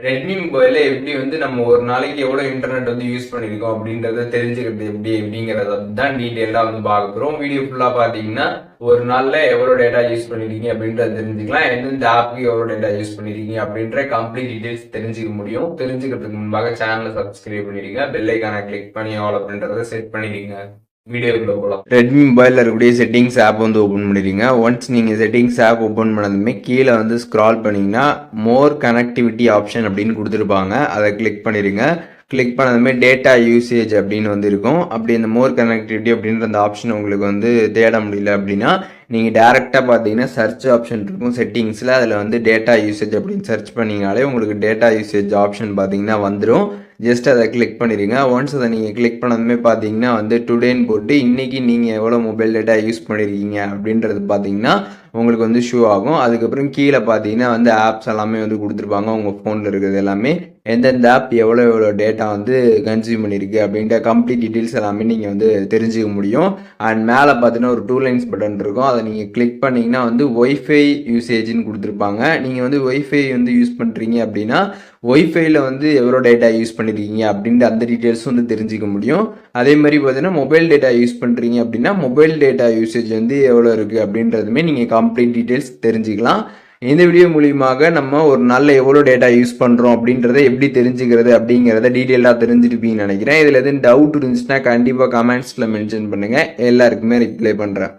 Redmi மொபைல்ல எப்படி வந்து நம்ம ஒரு நாளைக்கு எவ்வளவு இன்டர்நெட் வந்து யூஸ் பண்ணிருக்கோம் அப்படின்றத தெரிஞ்சுக்கிறது எப்படி அப்படிங்கறத தான் டீட்டெயிலா வந்து பார்க்க போறோம். வீடியோ ஃபுல்லா பாத்தீங்கன்னா ஒரு நாள்ல எவ்வளவு டேட்டா யூஸ் பண்ணிருக்கீங்க அப்படின்றத தெரிஞ்சுக்கலாம். எந்தெந்த ஆப்புக்கு எவ்வளவு டேட்டா யூஸ் பண்ணிருக்கீங்க அப்படின்ற கம்ப்ளீட் டீடைல்ஸ் தெரிஞ்சுக்க முடியும். தெரிஞ்சுக்கிறதுக்கு முன்பாக சேனலை சப்ஸ்கிரைப் பண்ணிருங்க, பெல் ஐக்கானை கிளிக் பண்ணி ஆல் அப்படின்றத செட் பண்ணிருங்க. வீடியோக்குள்ள போகலாம். ரெட்மி மொபைலில் இருக்கக்கூடிய செட்டிங்ஸ் ஆப் வந்து ஓப்பன் பண்ணிடுங்க. ஒன்ஸ் நீங்கள் செட்டிங்ஸ் ஆப் ஓப்பன் பண்ணதுமே கீழே வந்து ஸ்க்ரால் பண்ணிங்கன்னா மோர் கனெக்டிவிட்டி ஆப்ஷன் அப்படின்னு கொடுத்துருப்பாங்க. அதை கிளிக் பண்ணிடுங்க. கிளிக் பண்ணதுமே டேட்டா யூசேஜ் அப்படின்னு வந்து இருக்கும். அப்படி இந்த மோர் கனெக்டிவிட்டி அப்படின்ற அந்த ஆப்ஷன் உங்களுக்கு வந்து தேட முடியல அப்படின்னா நீங்கள் டேரெக்டாக பார்த்தீங்கன்னா சர்ச் ஆப்ஷன் இருக்கும் செட்டிங்ஸில். அதில் வந்து டேட்டா யூசேஜ் அப்படின்னு சர்ச் பண்ணிங்கனாலே உங்களுக்கு டேட்டா யூசேஜ் ஆப்ஷன் பார்த்தீங்கன்னா வந்துடும். ஜஸ்ட் அதை கிளிக் பண்ணிடுங்க. ஒன்ஸ் அதை நீங்கள் கிளிக் பண்ணதுமே பார்த்தீங்கன்னா வந்து டுடேன்னு போட்டு இன்றைக்கி நீங்கள் எவ்வளோ மொபைல் டேட்டா யூஸ் பண்ணியிருக்கீங்க அப்படின்றது பார்த்தீங்கன்னா உங்களுக்கு வந்து ஷோ ஆகும். அதுக்கப்புறம் கீழே பார்த்தீங்கன்னா வந்து ஆப்ஸ் எல்லாமே வந்து கொடுத்துருப்பாங்க. உங்கள் ஃபோனில் இருக்கிறது எல்லாமே எந்தெந்த ஆப் எவ்வளோ டேட்டா வந்து கன்சியூம் பண்ணியிருக்கு அப்படின்ற கம்ப்ளீட் டீட்டெயில்ஸ் எல்லாமே நீங்கள் வந்து தெரிஞ்சுக்க முடியும். அண்ட் மேலே பார்த்தீங்கன்னா ஒரு 2 லைன்ஸ் பட்டன் இருக்கும். அதை நீங்கள் கிளிக் பண்ணிங்கன்னா வந்து ஒய்ஃபை யூசேஜ்னு கொடுத்துருப்பாங்க. நீங்கள் வந்து ஒய்ஃபை வந்து யூஸ் பண்ணுறீங்க அப்படின்னா ஒய்ஃபைல வந்து எவ்வளோ டேட்டா யூஸ் பண்ணியிருக்கீங்க அப்படின்ற அந்த டீட்டெயில்ஸும் வந்து தெரிஞ்சிக்க முடியும். அதே மாதிரி பார்த்தீங்கன்னா மொபைல் டேட்டா யூஸ் பண்ணுறீங்க அப்படின்னா மொபைல் டேட்டா யூசேஜ் வந்து எவ்வளோ இருக்குது அப்படின்றதுமே நீங்கள் கம்ப்ளீட் டீட்டெயில்ஸ் தெரிஞ்சுக்கலாம். இந்த வீடியோ மூலியமாக நம்ம ஒரு நாளில் எவ்வளோ டேட்டா யூஸ் பண்ணுறோம் அப்படின்றத எப்படி தெரிஞ்சுக்கிறது அப்படிங்கிறத டீட்டெயிலாக தெரிஞ்சிருப்பீங்கன்னு நினைக்கிறேன். இதில் எதுவும் டவுட் இருந்துச்சுன்னா கண்டிப்பாக கமெண்ட்ஸில் மென்ஷன் பண்ணுங்கள். எல்லாருக்குமே ரிப்ளை பண்ணுறேன்.